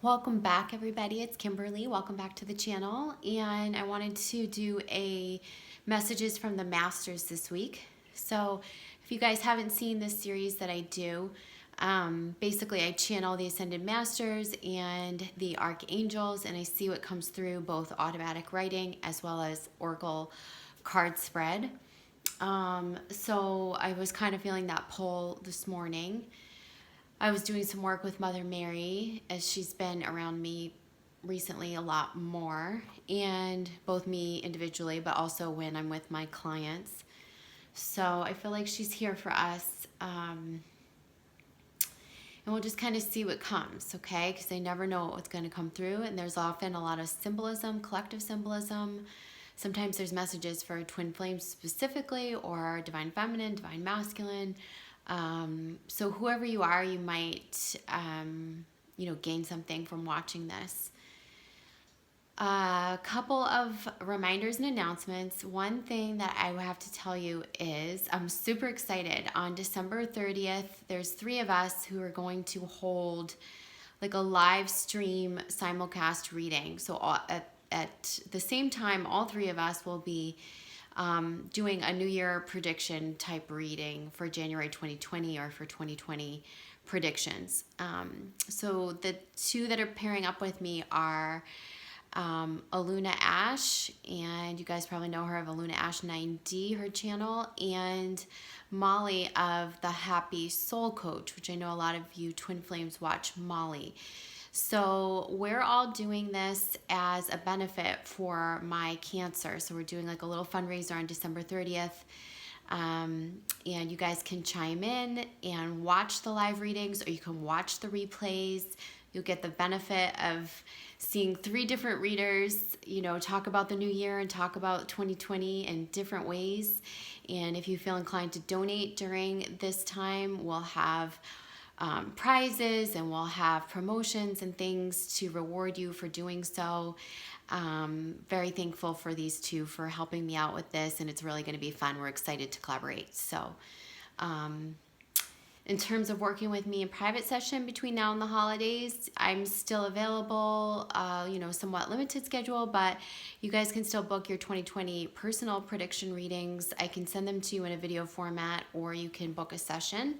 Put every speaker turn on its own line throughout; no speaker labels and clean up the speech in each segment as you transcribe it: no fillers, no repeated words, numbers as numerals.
Welcome back, everybody. It's Kimberly. Welcome back to the channel. And I wanted to do a messages from the masters this week. So if you guys haven't seen this series that I do, basically I channel the ascended masters and the archangels, and I see what comes through both automatic writing as well as oracle card spread. So I was kind of feeling that pull this morning. I was doing some work with Mother Mary as she's been around me recently a lot more, and both me individually, but also when I'm with my clients. So I feel like she's here for us, and we'll just kind of see what comes, okay? Because I never know what's going to come through, and there's often a lot of symbolism, collective symbolism. Sometimes there's messages for twin flames specifically, or divine feminine, divine masculine. So whoever you are, you might, gain something from watching this. A couple of reminders and announcements. One thing that I have to tell you is I'm super excited. On December 30th, there's 3 of us who are going to hold like a live stream simulcast reading. So at the same time, all 3 of us will be doing a New Year prediction type reading for January 2020 or for 2020 predictions. So the 2 that are pairing up with me are Aluna Ash, and you guys probably know her of Aluna Ash 9D, her channel, and Molly of the Happy Soul Coach, which I know a lot of you Twin Flames watch Molly. So we're all doing this as a benefit for my cancer. So we're doing like a little fundraiser on December 30th. And you guys can chime in and watch the live readings, or you can watch the replays. You'll get the benefit of seeing 3 different readers, talk about the new year and talk about 2020 in different ways. And if you feel inclined to donate during this time, we'll have prizes, and we'll have promotions and things to reward you for doing so. Very thankful for these 2 for helping me out with this, and it's really going to be fun. We're excited to collaborate. So in terms of working with me in private session between now and the holidays, I'm still available, somewhat limited schedule, but you guys can still book your 2020 personal prediction readings. I can send them to you in a video format, or you can book a session.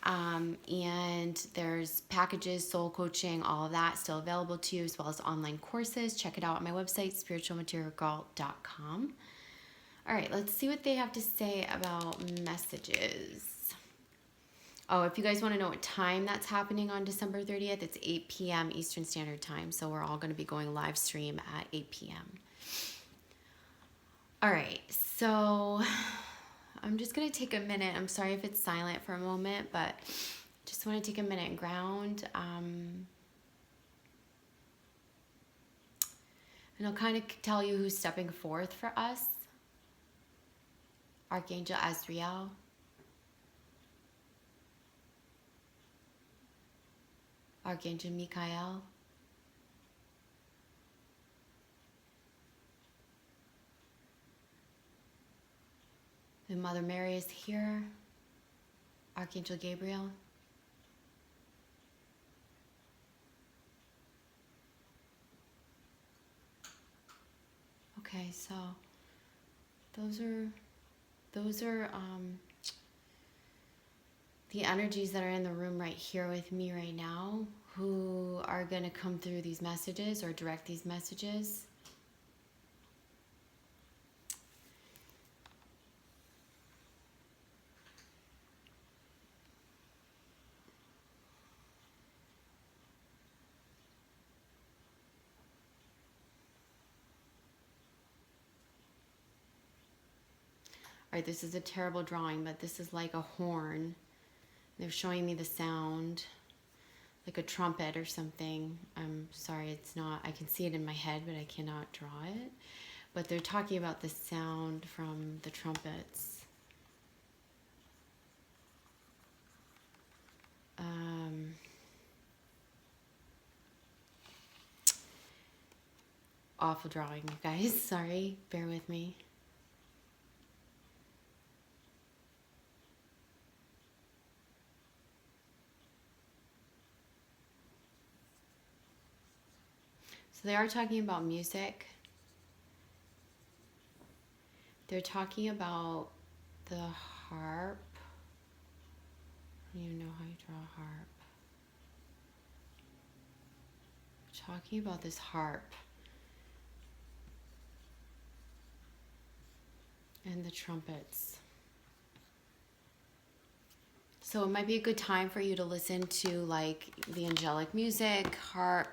And there's packages, soul coaching, all of that still available to you, as well as online courses. Check it out on my website, spiritualmaterialgirl.com. All right, let's see what they have to say about messages. Oh, if you guys want to know what time that's happening on December 30th, it's 8 p.m. Eastern Standard Time. So we're all going to be going live stream at 8 p.m. All right, so I'm just going to take a minute. I'm sorry if it's silent for a moment, but just want to take a minute and ground. And I'll kind of tell you who's stepping forth for us. Archangel Azrael. Archangel Michael. And Mother Mary is here. Archangel Gabriel. Okay, so those are the energies that are in the room right here with me right now, who are going to come through these messages or direct these messages. All right, this is a terrible drawing, but this is like a horn. They're showing me the sound, like a trumpet or something. I'm sorry, it's not, I can see it in my head, but I cannot draw it. But they're talking about the sound from the trumpets. Awful drawing, you guys. Sorry, bear with me. So they are talking about music. They're talking about the harp. I don't even know how you draw a harp. Talking about this harp and the trumpets. So it might be a good time for you to listen to like the angelic music, harp,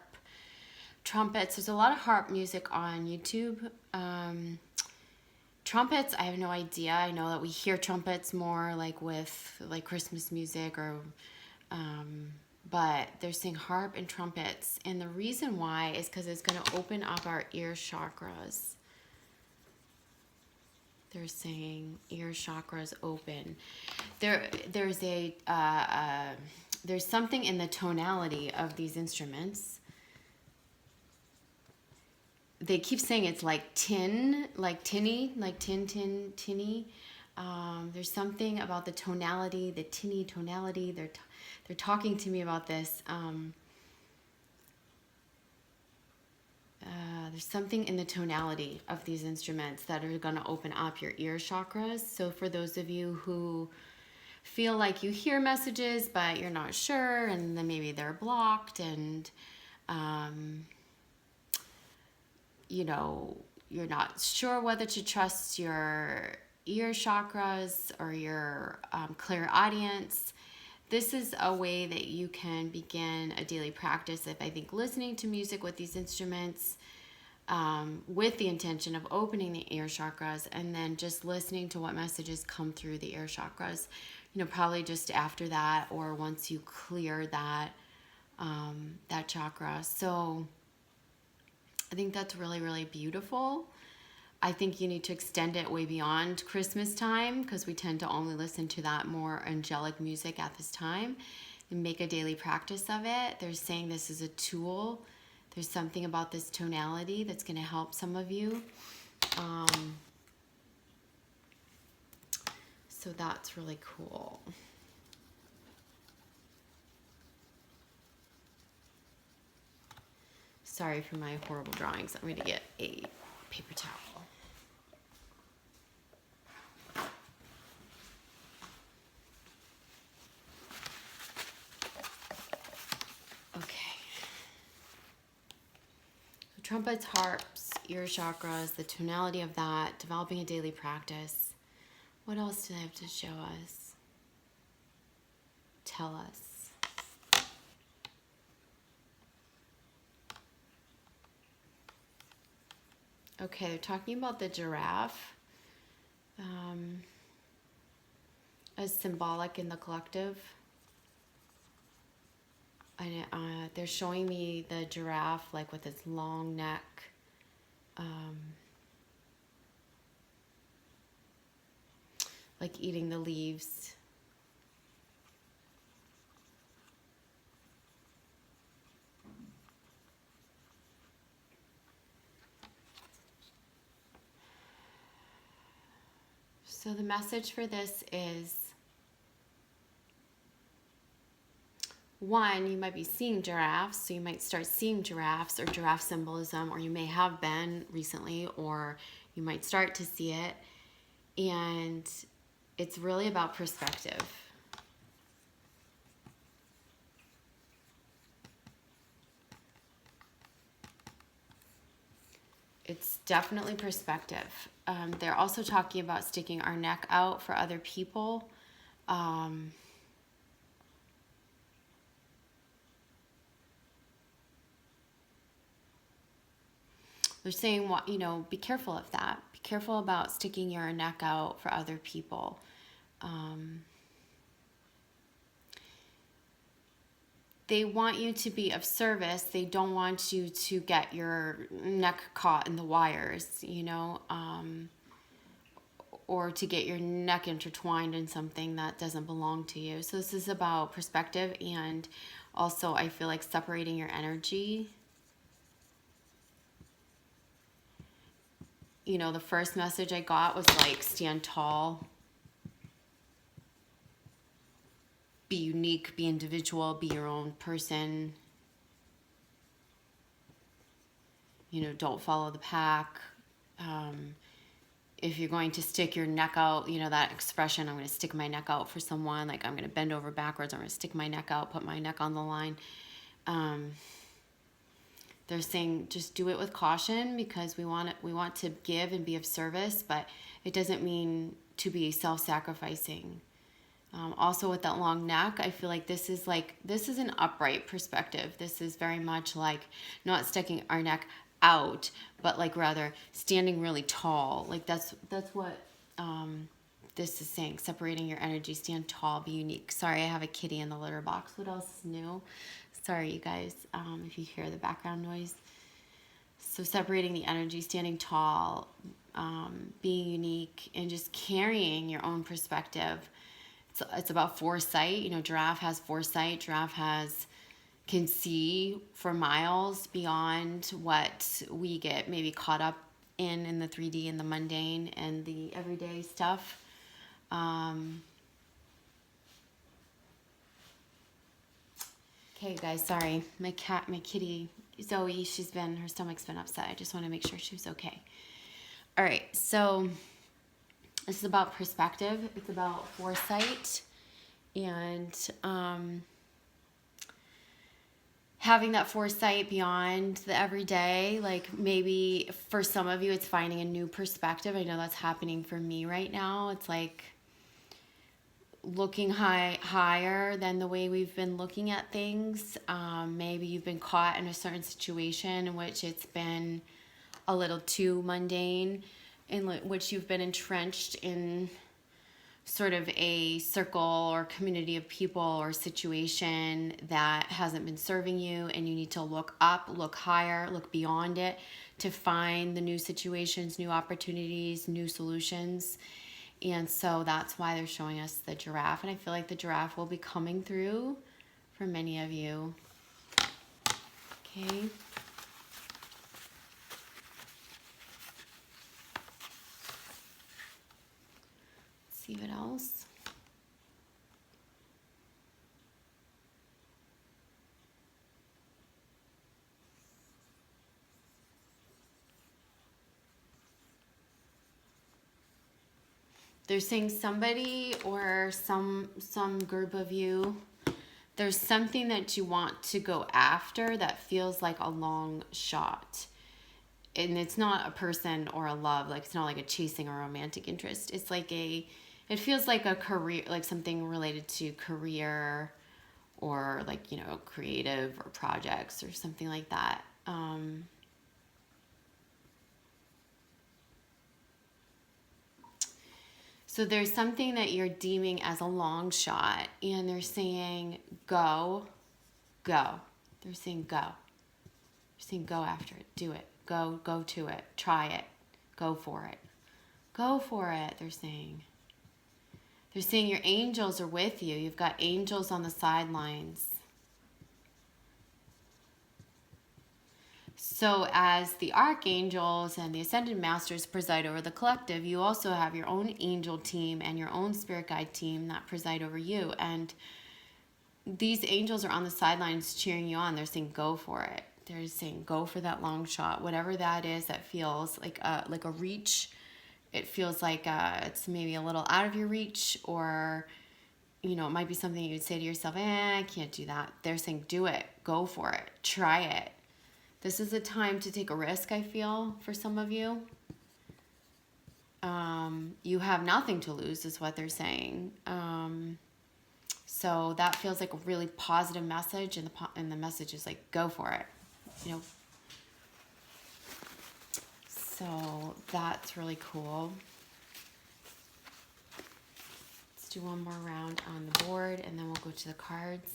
trumpets. There's a lot of harp music on YouTube. Trumpets, I have no idea. I know that we hear trumpets more like with like Christmas music or but they're saying harp and trumpets, and the reason why is because it's going to open up our ear chakras. They're saying ear chakras open. There's something in the tonality of these instruments. They keep saying it's like tin, like tinny, like tinny. There's something about the tonality, the tinny tonality. They're talking to me about this. There's something in the tonality of these instruments that are going to open up your ear chakras. So for those of you who feel like you hear messages but you're not sure, and then maybe they're blocked, and you know, you're not sure whether to trust your ear chakras or your clairaudience, this is a way that you can begin a daily practice of, I think, listening to music with these instruments with the intention of opening the ear chakras, and then just listening to what messages come through the ear chakras. You know, probably just after that, or once you clear that that chakra. So I think that's really, really beautiful. I think you need to extend it way beyond Christmas time, because we tend to only listen to that more angelic music at this time, and make a daily practice of it. They're saying this is a tool. There's something about this tonality that's going to help some of you. So that's really cool. Sorry for my horrible drawings. I'm going to get a paper towel. Okay. So trumpets, harps, ear chakras, the tonality of that, developing a daily practice. What else do they have to show us? Tell us. Okay, they're talking about the giraffe as symbolic in the collective. And they're showing me the giraffe like with its long neck. Like eating the leaves. So the message for this is, one, you might be seeing giraffes, so you might start seeing giraffes or giraffe symbolism, or you may have been recently, or you might start to see it. And it's really about perspective. It's definitely perspective. They're also talking about sticking our neck out for other people. They're saying, you know, be careful of that. Be careful about sticking your neck out for other people. They want you to be of service. They don't want you to get your neck caught in the wires, you know, or to get your neck intertwined in something that doesn't belong to you. So this is about perspective, and also I feel like separating your energy. You know, the first message I got was like, stand tall, be unique, be individual, be your own person. you know, don't follow the pack. If you're going to stick your neck out, you know, that expression, I'm going to stick my neck out for someone, like I'm going to bend over backwards, I'm going to stick my neck out, put my neck on the line. They're saying just do it with caution, because we want to give and be of service, but it doesn't mean to be self-sacrificing. Also with that long neck, I feel like this is an upright perspective. This is very much like not sticking our neck out, but like rather standing really tall. Like that's what this is saying. Separating your energy, stand tall, be unique. Sorry, I have a kitty in the litter box. What else is new? Sorry, you guys, if you hear the background noise. So separating the energy, standing tall, being unique, and just carrying your own perspective. It's about foresight. You know, giraffe has foresight. Giraffe can see for miles beyond what we get maybe caught up in the 3D and the mundane and the everyday stuff. Okay, guys, sorry. My kitty, Zoe, her stomach's been upset. I just want to make sure she was okay. All right, so this is about perspective. It's about foresight and having that foresight beyond the everyday. Like maybe for some of you, it's finding a new perspective. I know that's happening for me right now. It's like looking higher than the way we've been looking at things. Maybe you've been caught in a certain situation in which it's been a little too mundane, in which you've been entrenched in sort of a circle or community of people or situation that hasn't been serving you, and you need to look up, look higher, look beyond it to find the new situations, new opportunities, new solutions. And so that's why they're showing us the giraffe, and I feel like the giraffe will be coming through for many of you. Okay. See what else? They're saying somebody or some group of you, there's something that you want to go after that feels like a long shot. And it's not a person or a love, like it's not like a chasing a romantic interest. It's like it feels like a career, like something related to career or like, you know, creative or projects or something like that. So there's something that you're deeming as a long shot, and they're saying go. They're saying go. They're saying go after it, do it, go to it, try it, go for it. Go for it, they're saying. They're saying your angels are with you. You've got angels on the sidelines. So as the archangels and the ascended masters preside over the collective, you also have your own angel team and your own spirit guide team that preside over you. And these angels are on the sidelines cheering you on. They're saying go for it. They're saying go for that long shot, whatever that is that feels like a reach. It feels like it's maybe a little out of your reach, or you know, it might be something you would say to yourself, I can't do that. They're saying do it, go for it, try it. This is a time to take a risk, I feel, for some of you. You have nothing to lose is what they're saying. So that feels like a really positive message, and the message is like, go for it. You know. So that's really cool. Let's do one more round on the board, and then we'll go to the cards.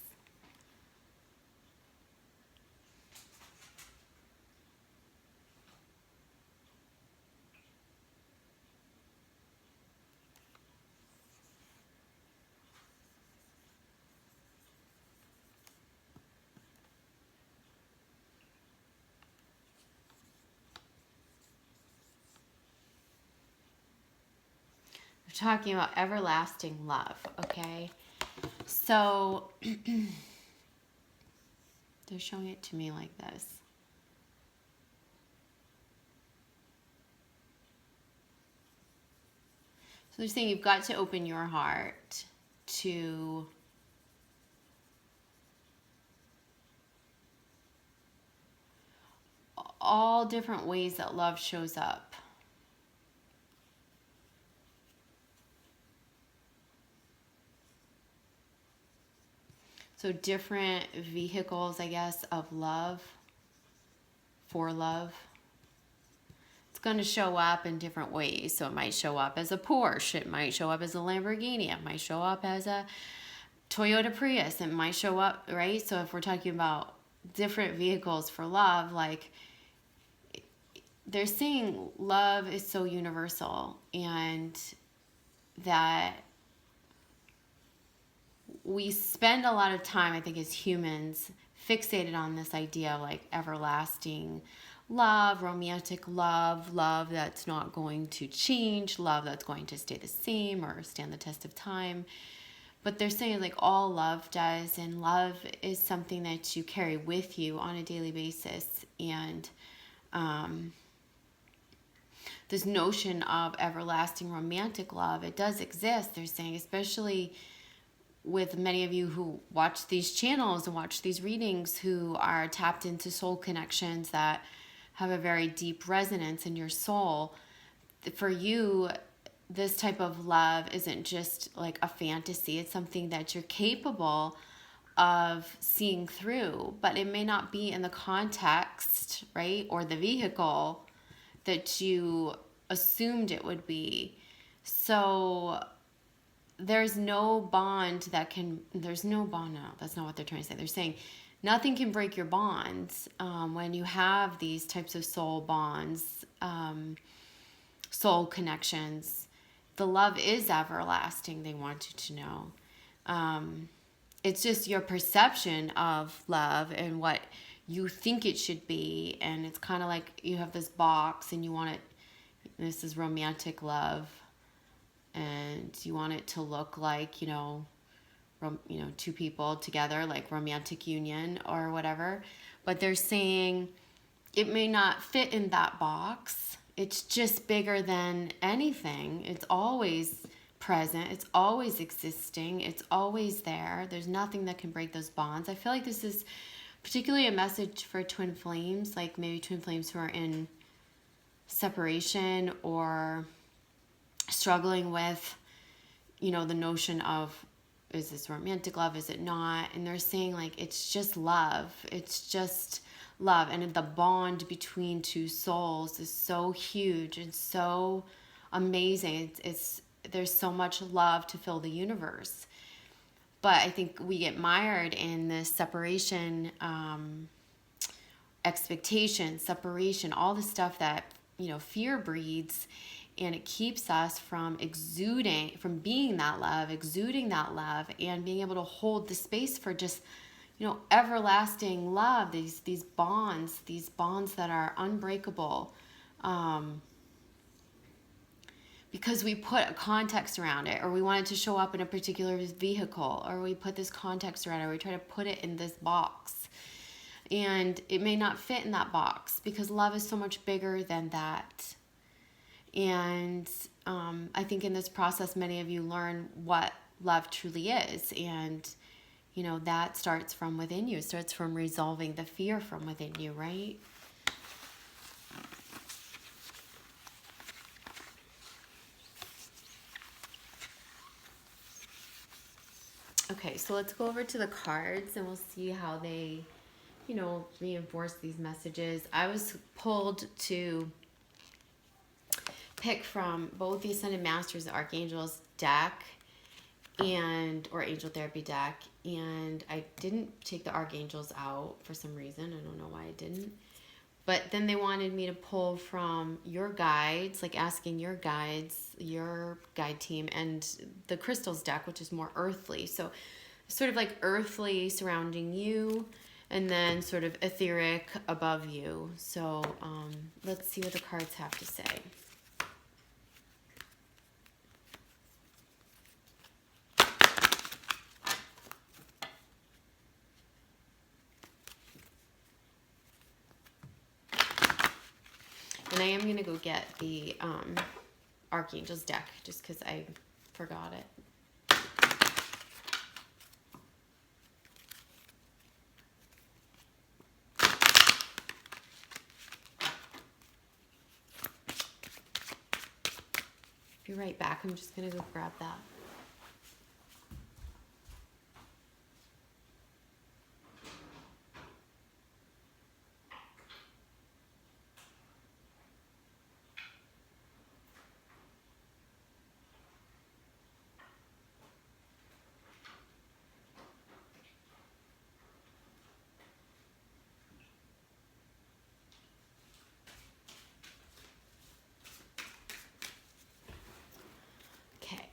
Talking about everlasting love, okay? So they're showing it to me like this. So they're saying you've got to open your heart to all different ways that love shows up. So different vehicles, I guess, of love, for love. It's going to show up in different ways. So it might show up as a Porsche. It might show up as a Lamborghini. It might show up as a Toyota Prius. It might show up, right? So if we're talking about different vehicles for love, like they're saying love is so universal, and that we spend a lot of time, I think, as humans fixated on this idea of like everlasting love, romantic love, love that's not going to change, love that's going to stay the same or stand the test of time. But they're saying like all love does, and love is something that you carry with you on a daily basis. And this notion of everlasting romantic love, it does exist. They're saying, especially with many of you who watch these channels and watch these readings, who are tapped into soul connections that have a very deep resonance in your soul. For you, this type of love isn't just like a fantasy. It's something that you're capable of seeing through, but it may not be in the context, right, or the vehicle that you assumed it would be. So there's no bond that can, there's no bond, no, that's not what they're trying to say. They're saying nothing can break your bonds when you have these types of soul bonds, soul connections. The love is everlasting, they want you to know. It's just your perception of love and what you think it should be. And it's kind of like you have this box and you want it, this is romantic love, and you want it to look like, two people together, like romantic union or whatever. But they're saying it may not fit in that box. It's just bigger than anything. It's always present. It's always existing. It's always there. There's nothing that can break those bonds. I feel like this is particularly a message for twin flames, like maybe twin flames who are in separation or struggling with, the notion of, is this romantic love? Is it not? And they're saying like, it's just love. It's just love. And the bond between two souls is so huge and so amazing. There's so much love to fill the universe. But I think we get mired in this separation, expectation, separation, all the stuff that, fear breeds. And it keeps us from being that love, exuding that love, and being able to hold the space for just, everlasting love, these bonds that are unbreakable. Because we put a context around it, or we want it to show up in a particular vehicle, or we put this context around it, or we try to put it in this box. And it may not fit in that box because love is so much bigger than that. And I think in this process, many of you learn what love truly is. And, that starts from within you. It starts from resolving the fear from within you, right? Okay, so let's go over to the cards and we'll see how they, reinforce these messages. I was pulled to pick from both the Ascended Masters, the Archangels deck, or Angel Therapy deck, and I didn't take the Archangels out for some reason. I don't know why I didn't. But then they wanted me to pull from your guides, like asking your guides, your guide team, and the Crystals deck, which is more earthly. So sort of like earthly surrounding you, and then sort of etheric above you. So let's see what the cards have to say. And I am going to go get the archangels deck just because I forgot it. Be right back. I'm just going to go grab that. Okay.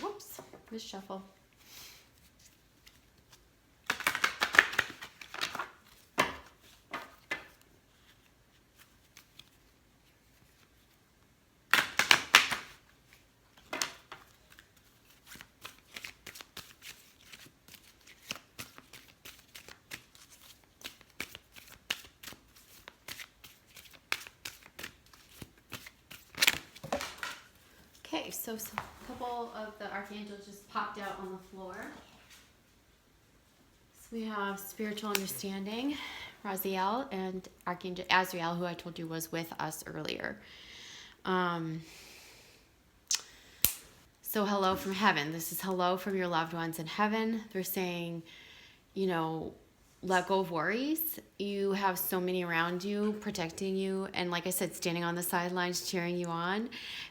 Whoops. Misshuffle. Okay, so a couple of the archangels just popped out on the floor. So we have spiritual understanding, Raziel, and Archangel Azrael, who I told you was with us earlier. So hello from heaven. This is hello from your loved ones in heaven. They're saying, let go of worries. You have so many around you protecting you. And like I said, standing on the sidelines, cheering you on.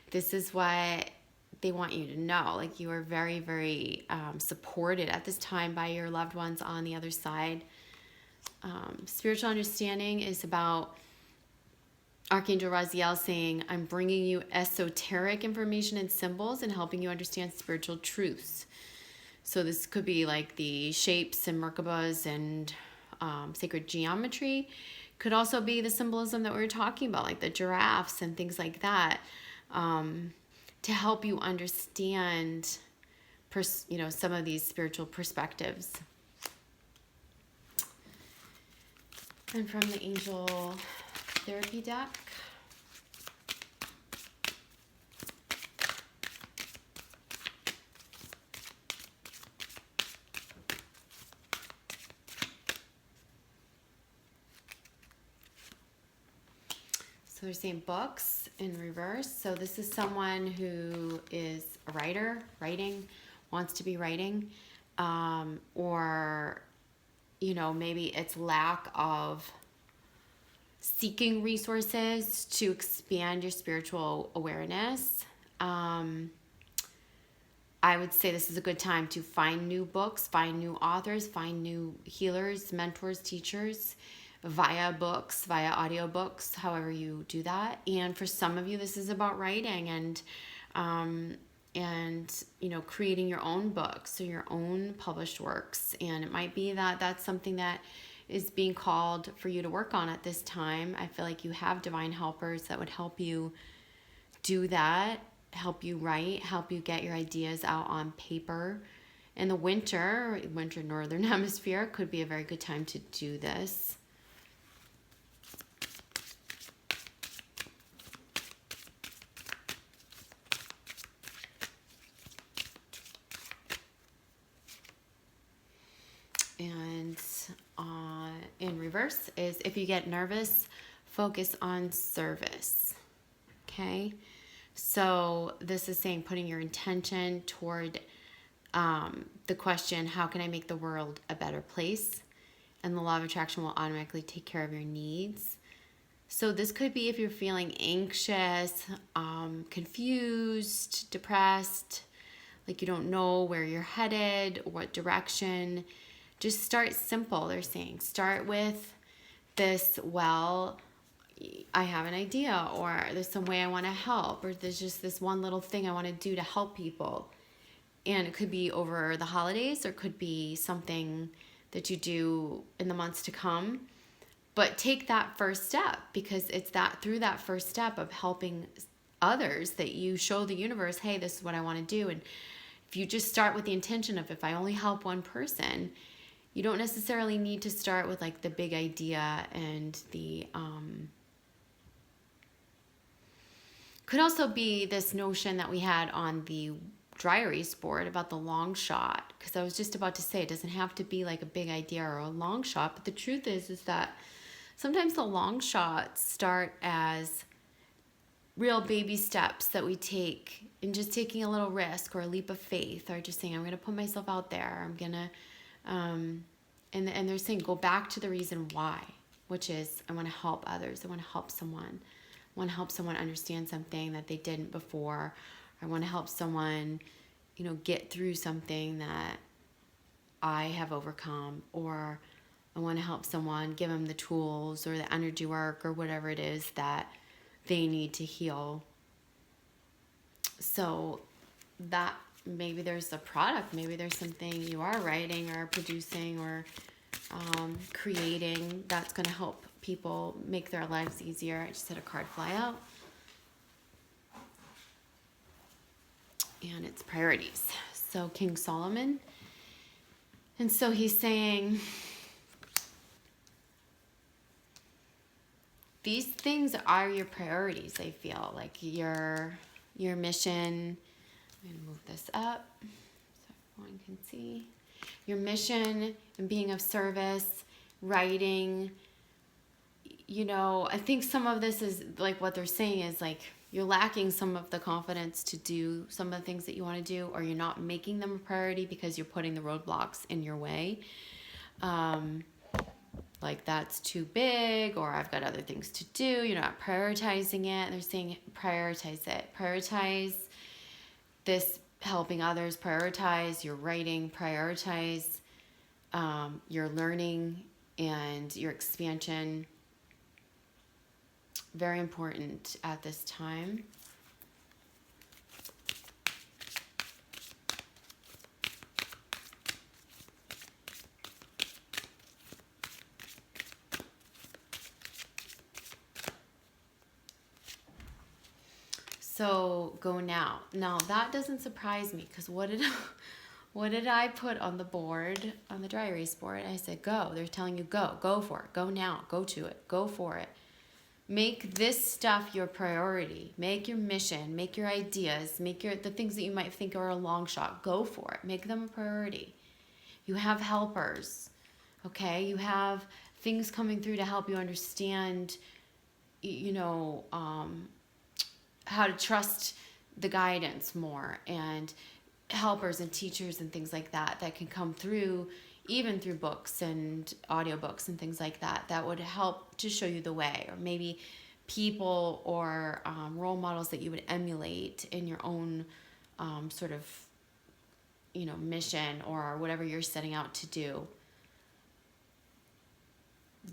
This is what they want you to know. Like, you are very, very supported at this time by your loved ones on the other side. Spiritual understanding is about Archangel Raziel saying, I'm bringing you esoteric information and symbols and helping you understand spiritual truths. So this could be like the shapes and Merkabas and sacred geometry. Could also be the symbolism that we were talking about, like the giraffes and things like that, to help you understand, some of these spiritual perspectives. And from the Angel Therapy deck, so they're saying books in reverse. So this is someone who is a writer, wants to be writing, or, maybe it's lack of seeking resources to expand your spiritual awareness. I would say this is a good time to find new books, find new authors, find new healers, mentors, teachers, via books, via audiobooks, however you do that. And for some of you, this is about writing and creating your own books or your own published works. And it might be that that's something that is being called for you to work on at this time. I feel like you have divine helpers that would help you do that, help you write, help you get your ideas out on paper. In the winter northern hemisphere could be a very good time to do this. And in reverse is, if you get nervous, focus on service. Okay? So this is saying putting your intention toward the question, how can I make the world a better place? And the law of attraction will automatically take care of your needs. So this could be if you're feeling anxious, confused, depressed, like you don't know where you're headed, what direction. Just start simple, they're saying. Start with this, well, I have an idea, or there's some way I want to help, or there's just this one little thing I want to do to help people. And it could be over the holidays, or it could be something that you do in the months to come. But take that first step, because it's that through that first step of helping others that you show the universe, hey, this is what I want to do. And if you just start with the intention of, if I only help one person, you don't necessarily need to start with like the big idea and the Could also be this notion that we had on the dry erase board about the long shot, because I was just about to say it doesn't have to be like a big idea or a long shot, but the truth is that sometimes the long shots start as real baby steps that we take in just taking a little risk or a leap of faith, or just saying, I'm going to put myself out there. I'm going to, and they're saying, go back to the reason why, which is I want to help others. I want to help someone. I want to help someone understand something that they didn't before. I want to help someone, get through something that I have overcome, or I want to help someone, give them the tools or the energy work or whatever it is that they need to heal. So that maybe there's a product, maybe there's something you are writing or producing or creating that's going to help people make their lives easier. I just had a card fly out. And it's priorities. So King Solomon. And so he's saying, these things are your priorities, I feel. Like your mission. I'm going to move this up so everyone can see. Your mission and being of service, writing. I think some of this is like what they're saying is like you're lacking some of the confidence to do some of the things that you want to do, or you're not making them a priority because you're putting the roadblocks in your way. Like that's too big, or I've got other things to do. You're not prioritizing it. They're saying prioritize it. Prioritize this helping others. Prioritize your writing. Prioritize your learning and your expansion. Very important at this time. So go now. Now that doesn't surprise me, because what did I put on the board, on the dry erase board? I said go. They're telling you go for it, go now, go to it, go for it. Make this stuff your priority. Make your mission, make your ideas, make the things that you might think are a long shot. Go for it. Make them a priority. You have helpers, okay? You have things coming through to help you understand, how to trust the guidance more, and helpers and teachers and things like that can come through, even through books and audiobooks and things like that would help to show you the way, or maybe people or role models that you would emulate in your own sort of mission or whatever you're setting out to do.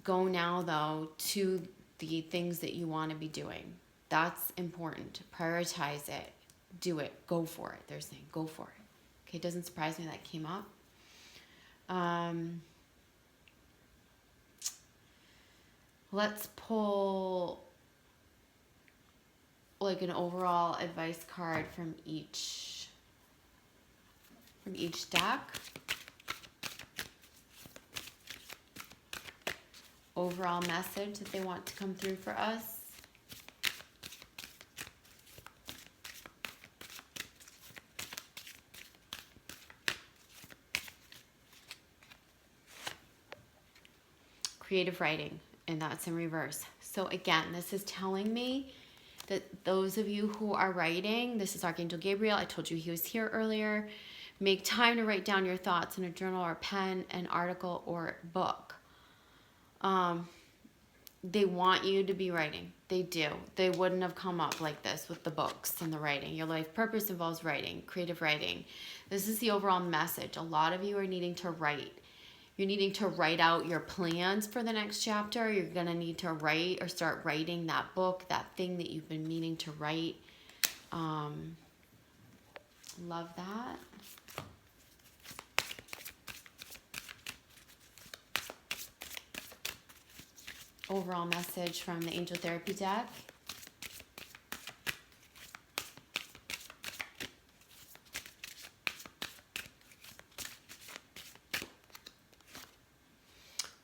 Go now though to the things that you want to be doing. That's important. Prioritize it. Do it. Go for it. They're saying go for it. Okay, it doesn't surprise me that came up. Let's pull like an overall advice card from each deck. Overall message that they want to come through for us. Creative writing, and that's in reverse. So again, this is telling me that those of you who are writing, this is Archangel Gabriel. I told you he was here earlier. Make time to write down your thoughts in a journal or pen, an article, or book. They want you to be writing. They do. They wouldn't have come up like this with the books and the writing. Your life purpose involves writing, creative writing. This is the overall message. A lot of you are needing to write. You're needing to write out your plans for the next chapter. You're going to need to write or start writing that book, that thing that you've been meaning to write. Love that. Overall message from the Angel Therapy deck.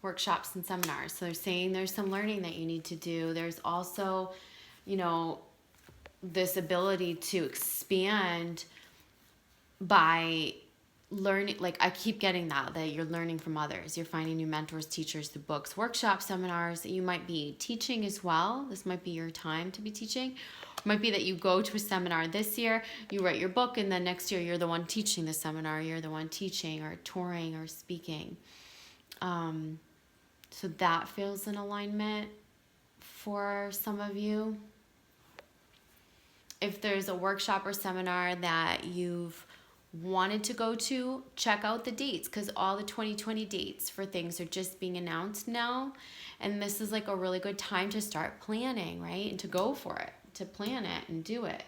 Workshops and seminars. So they're saying there's some learning that you need to do. There's also, this ability to expand by learning. Like, I keep getting that you're learning from others. You're finding new mentors, teachers through books, workshops, seminars. You might be teaching as well. This might be your time to be teaching. It might be that you go to a seminar this year, you write your book, and then next year you're the one teaching the seminar. You're the one teaching or touring or speaking. So that feels in alignment for some of you. If there's a workshop or seminar that you've wanted to go to, check out the dates, because all the 2020 dates for things are just being announced now. And this is like a really good time to start planning, right? And to go for it, to plan it and do it.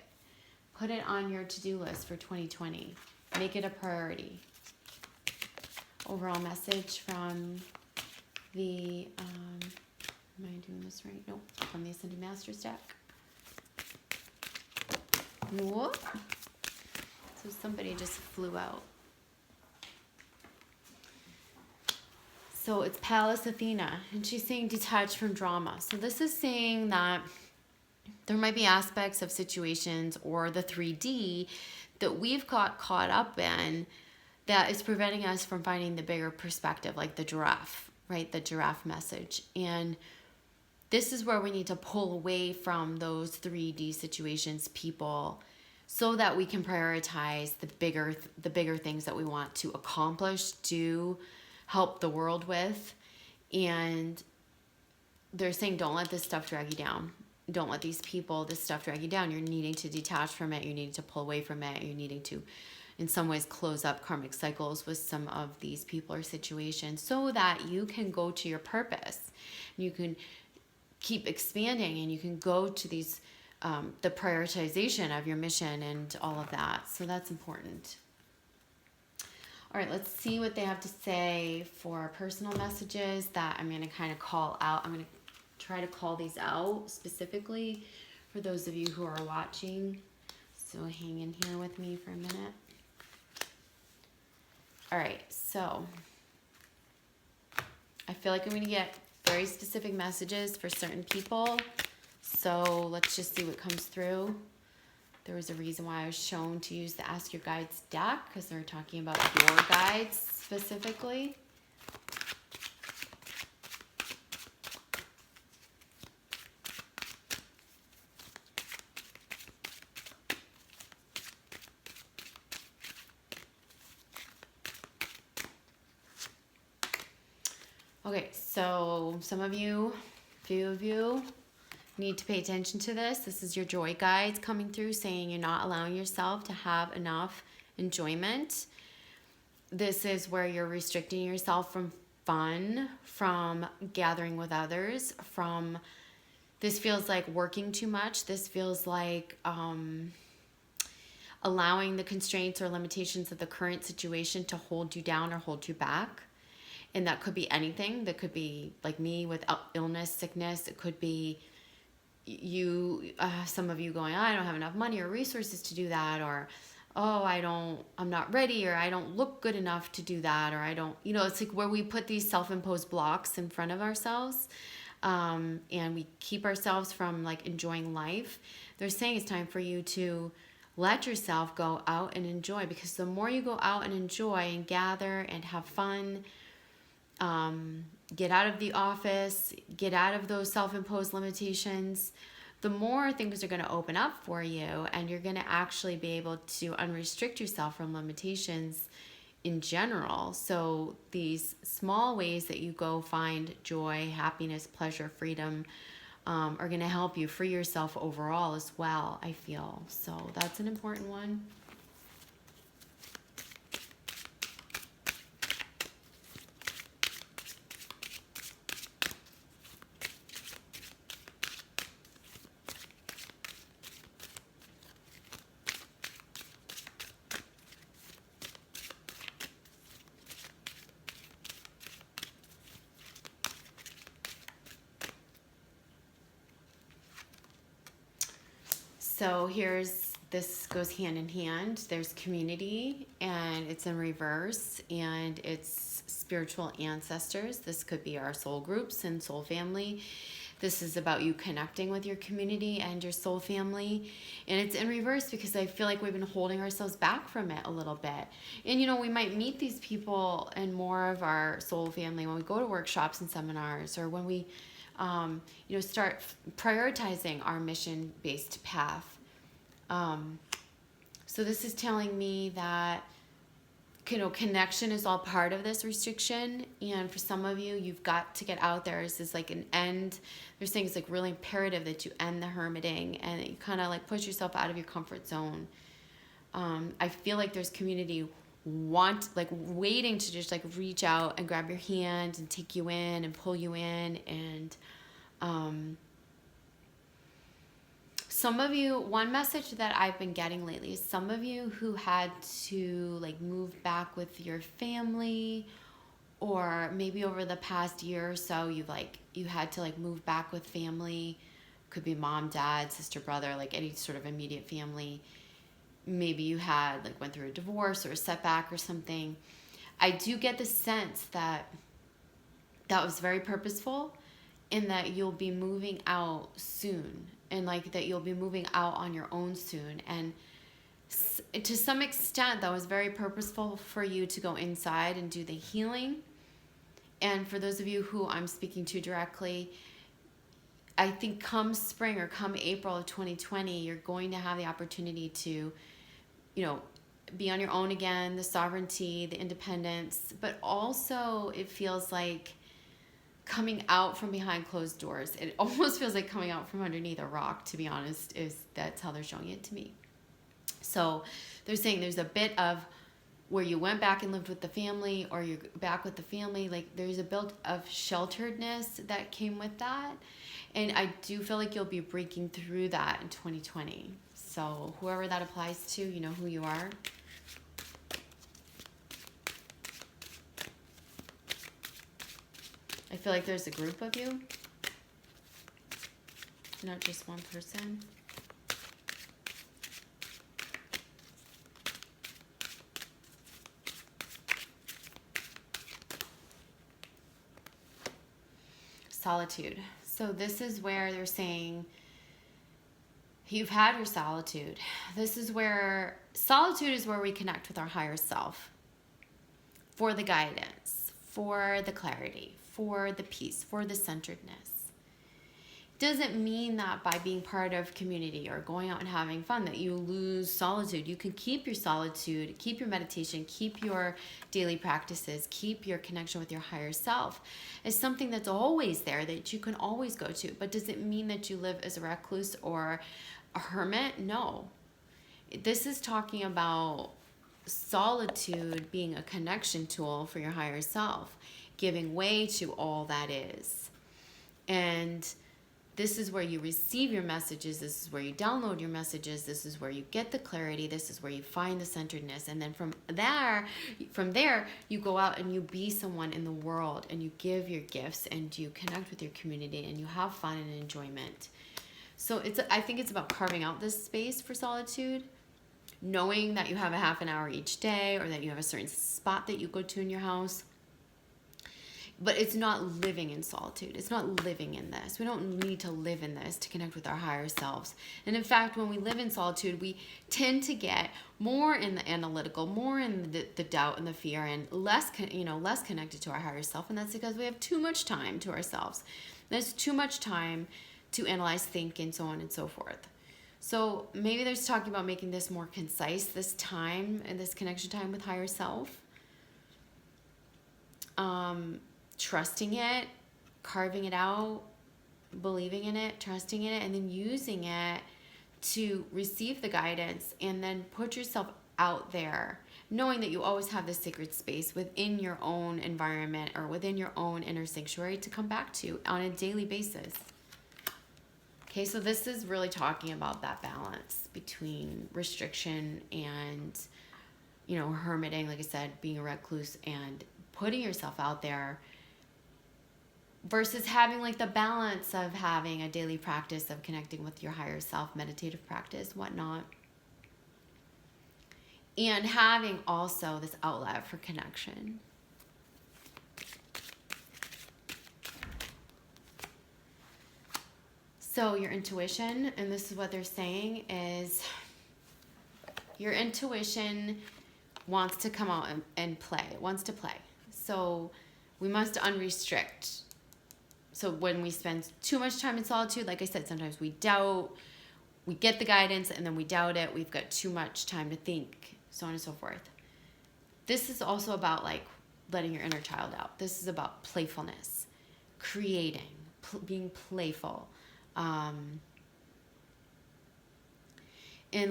Put it on your to-do list for 2020. Make it a priority. Overall message from the, am I doing this right? Nope, from the Ascended Masters deck. Whoop. So somebody just flew out. So it's Pallas Athena, and she's saying detached from drama. So this is saying that there might be aspects of situations or the 3D that we've got caught up in that is preventing us from finding the bigger perspective, like the giraffe, right? The giraffe message. And this is where we need to pull away from those 3D situations, people, so that we can prioritize the bigger things that we want to accomplish, do, help the world with. And they're saying, don't let this stuff drag you down. Don't let these people, this stuff drag you down. You're needing to detach from it. You're needing to pull away from it. You're needing to, in some ways, close up karmic cycles with some of these people or situations so that you can go to your purpose. You can keep expanding, and you can go to these, the prioritization of your mission and all of that. So that's important. All right, let's see what they have to say for personal messages that I'm going to kind of call out. I'm going to try to call these out specifically for those of you who are watching. So hang in here with me for a minute. All right, so I feel like I'm going to get very specific messages for certain people. So let's just see what comes through. There was a reason why I was shown to use the Ask Your Guides deck, because they're talking about your guides specifically. Okay, so some of you, few of you, need to pay attention to this. This is your joy guides coming through, saying you're not allowing yourself to have enough enjoyment. This is where you're restricting yourself from fun, from gathering with others, from, this feels like working too much. This feels like allowing the constraints or limitations of the current situation to hold you down or hold you back. And that could be anything. That could be like me with illness, sickness. It could be you, some of you going, I don't have enough money or resources to do that, or I'm not ready, or I don't look good enough to do that, or I don't, it's like where we put these self-imposed blocks in front of ourselves, and we keep ourselves from like enjoying life. They're saying it's time for you to let yourself go out and enjoy, because the more you go out and enjoy and gather and have fun, get out of the office, get out of those self-imposed limitations, the more things are going to open up for you, and you're going to actually be able to unrestrict yourself from limitations in general. So these small ways that you go find joy, happiness, pleasure, freedom, are going to help you free yourself overall as well, I feel. So that's an important one. So this goes hand in hand. There's community, and it's in reverse, and it's spiritual ancestors. This could be our soul groups and soul family. This is about you connecting with your community and your soul family. And it's in reverse because I feel like we've been holding ourselves back from it a little bit. And, you know, we might meet these people and more of our soul family when we go to workshops and seminars, or when we, you know, start prioritizing our mission-based path. So this is telling me that, you know, connection is all part of this restriction, and for some of you, you've got to get out there. This is like an end. They're saying it's like really imperative that you end the hermiting and that you kind of like push yourself out of your comfort zone. I feel like there's community waiting to just like reach out and grab your hand and take you in and pull you in. And some of you, one message that I've been getting lately is some of you who had to like move back with your family, or maybe over the past year or so, you had to like move back with family. Could be mom, dad, sister, brother, like any sort of immediate family. Maybe you had like went through a divorce or a setback or something. I do get the sense that that was very purposeful, in that you'll be moving out soon, and like that you'll be moving out on your own soon. And to some extent, that was very purposeful for you to go inside and do the healing. And for those of you who I'm speaking to directly, I think come spring or come April of 2020, you're going to have the opportunity to, you know, be on your own again, the sovereignty, the independence, but also it feels like coming out from behind closed doors. It almost feels like coming out from underneath a rock, to be honest. That's how they're showing it to me. So they're saying there's a bit of where you went back and lived with the family, or you're back with the family. Like there's a bit of shelteredness that came with that. And I do feel like you'll be breaking through that in 2020. So whoever that applies to, you know who you are. I feel like there's a group of you, not just one person. Solitude. So this is where they're saying you've had your solitude. This is where solitude is where we connect with our higher self for the guidance, for the clarity, for the peace, for the centeredness. Doesn't mean that by being part of community or going out and having fun that you lose solitude. You can keep your solitude, keep your meditation, keep your daily practices, keep your connection with your higher self. It's something that's always there, that you can always go to. But does it mean that you live as a recluse or a hermit? No. This is talking about solitude being a connection tool for your higher self, giving way to all that is. And this is where you receive your messages. This is where you download your messages. This is where you get the clarity. This is where you find the centeredness. And then from there, you go out and you be someone in the world, and you give your gifts, and you connect with your community, and you have fun and enjoyment. So I think it's about carving out this space for solitude, knowing that you have a half an hour each day, or that you have a certain spot that you go to in your house. But it's not living in solitude. It's not living in this. We don't need to live in this to connect with our higher selves. And in fact, when we live in solitude, we tend to get more in the analytical, more in the doubt and the fear, and less connected to our higher self. And that's because we have too much time to ourselves. There's too much time to analyze, think, and so on and so forth. So maybe there's talking about making this more concise, this time and this connection time with higher self. Trusting it, carving it out, believing in it, trusting in it, and then using it to receive the guidance, and then put yourself out there, knowing that you always have this sacred space within your own environment or within your own inner sanctuary to come back to on a daily basis. Okay, so this is really talking about that balance between restriction and, hermiting, like I said, being a recluse and putting yourself out there, versus having like the balance of having a daily practice of connecting with your higher self, meditative practice, whatnot, and having also this outlet for connection. So your intuition, and this is what they're saying, is your intuition wants to come out and play. It wants to play. So we must unrestrict. So when we spend too much time in solitude, like I said, sometimes we doubt, we get the guidance and then we doubt it. We've got too much time to think, so on and so forth. This is also about like letting your inner child out. This is about playfulness, creating, being playful, and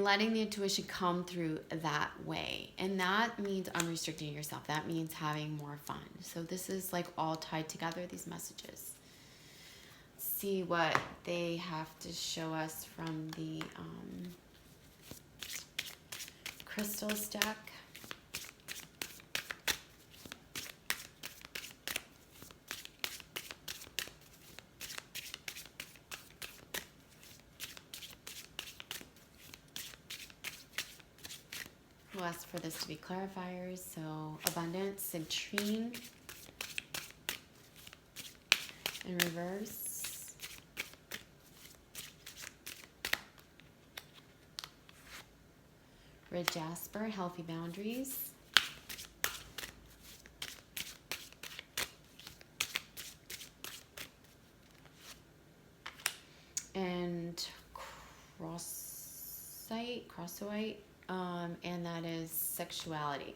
letting the intuition come through that way. And that means unrestricting yourself. That means having more fun. So this is like all tied together, these messages. Let's see what they have to show us from the crystals deck. We'll ask for this to be clarifiers. So abundance, citrine in reverse. Red jasper, healthy boundaries. And crossite, and that is sexuality.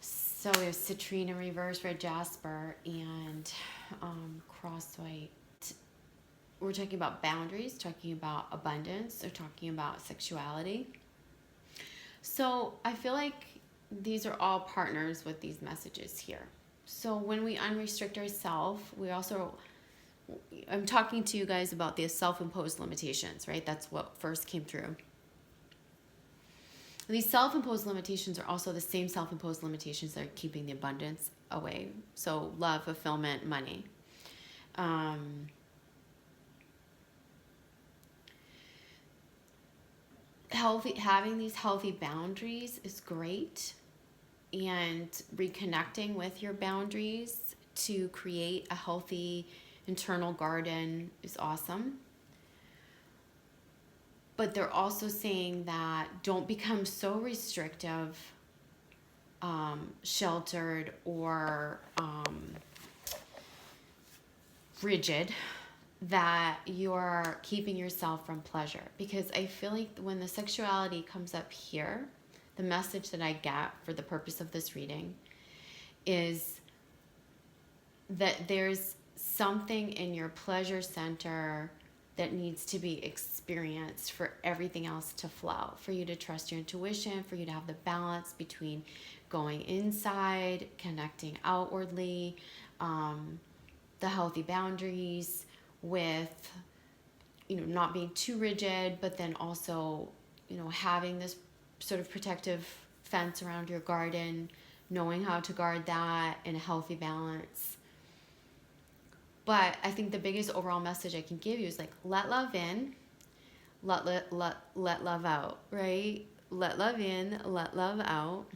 So we have citrine in reverse, red jasper, and crossite. We're talking about boundaries, talking about abundance, or talking about sexuality. So I feel like these are all partners with these messages here. So when we unrestrict ourselves, we also, I'm talking to you guys about the self-imposed limitations, right? That's what first came through. And these self-imposed limitations are also the same self-imposed limitations that are keeping the abundance away. So love, fulfillment, money. Having these healthy boundaries is great, and reconnecting with your boundaries to create a healthy internal garden is awesome. But they're also saying that don't become so restrictive, sheltered, or rigid that you're keeping yourself from pleasure. Because I feel like when the sexuality comes up here, the message that I get for the purpose of this reading is that there's something in your pleasure center that needs to be experienced for everything else to flow, for you to trust your intuition, for you to have the balance between going inside, connecting outwardly, the healthy boundaries with, not being too rigid, but then also, having this sort of protective fence around your garden, knowing how to guard that in a healthy balance. But I think the biggest overall message I can give you is like, let love in, let love out, right? Let love in, let love out.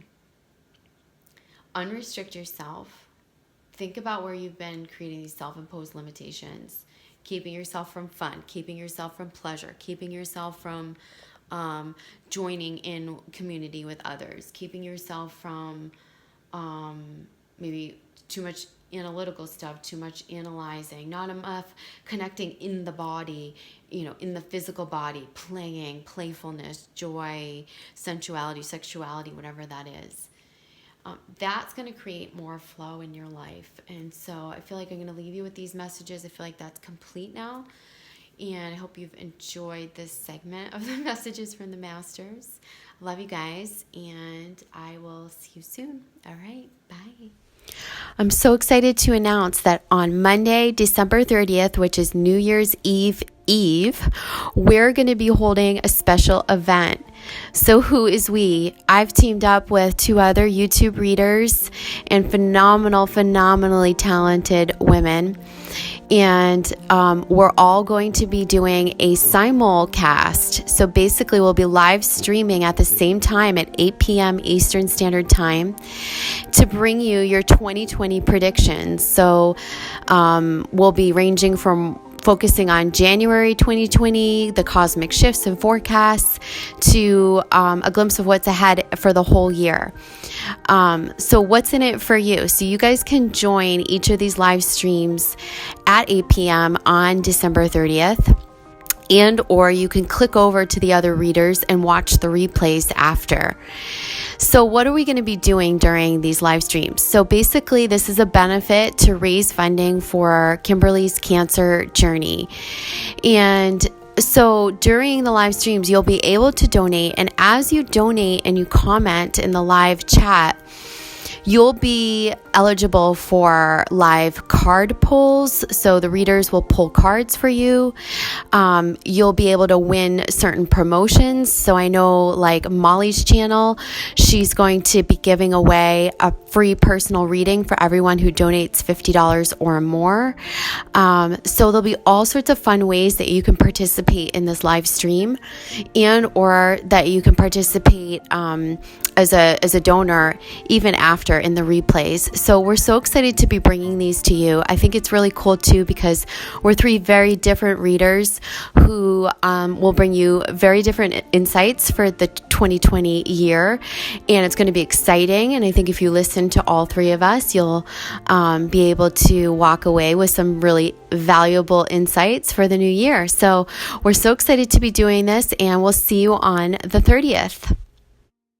Unrestrict yourself. Think about where you've been creating these self-imposed limitations, keeping yourself from fun, keeping yourself from pleasure, keeping yourself from joining in community with others, keeping yourself from maybe too much analytical stuff, too much analyzing, not enough connecting in the body, in the physical body, playing, playfulness, joy, sensuality, sexuality, whatever that is. That's going to create more flow in your life. And so I feel like I'm going to leave you with these messages. I feel like that's complete now. And I hope you've enjoyed this segment of the messages from the masters. I love you guys, and I will see you soon. All right, bye. I'm so excited to announce that on Monday, December 30th, which is New Year's Eve, we're going to be holding a special event. So who is we? I've teamed up with 2 other YouTube readers and phenomenally talented women. And we're all going to be doing a simulcast. So basically we'll be live streaming at the same time at 8 p.m. Eastern Standard Time to bring you your 2020 predictions. So we'll be ranging from focusing on January 2020, the cosmic shifts and forecasts, to a glimpse of what's ahead for the whole year. So what's in it for you? So you guys can join each of these live streams at 8 p.m. on December 30th. And or you can click over to the other readers and watch the replays after. So what are we going to be doing during these live streams? So basically, this is a benefit to raise funding for Kimberly's cancer journey. And so during the live streams, you'll be able to donate. And as you donate and you comment in the live chat, you'll be eligible for live card pulls. So the readers will pull cards for you. You'll be able to win certain promotions. So I know like Molly's channel, she's going to be giving away a free personal reading for everyone who donates $50 or more. So there'll be all sorts of fun ways that you can participate in this live stream, and or that you can participate as a donor even after in the replays. So we're so excited to be bringing these to you. I think it's really cool too, because we're three very different readers who will bring you very different insights for the 2020 year, and it's going to be exciting. And I think if you listen to all three of us, you'll be able to walk away with some really valuable insights for the new year. So we're so excited to be doing this, and we'll see you on the 30th.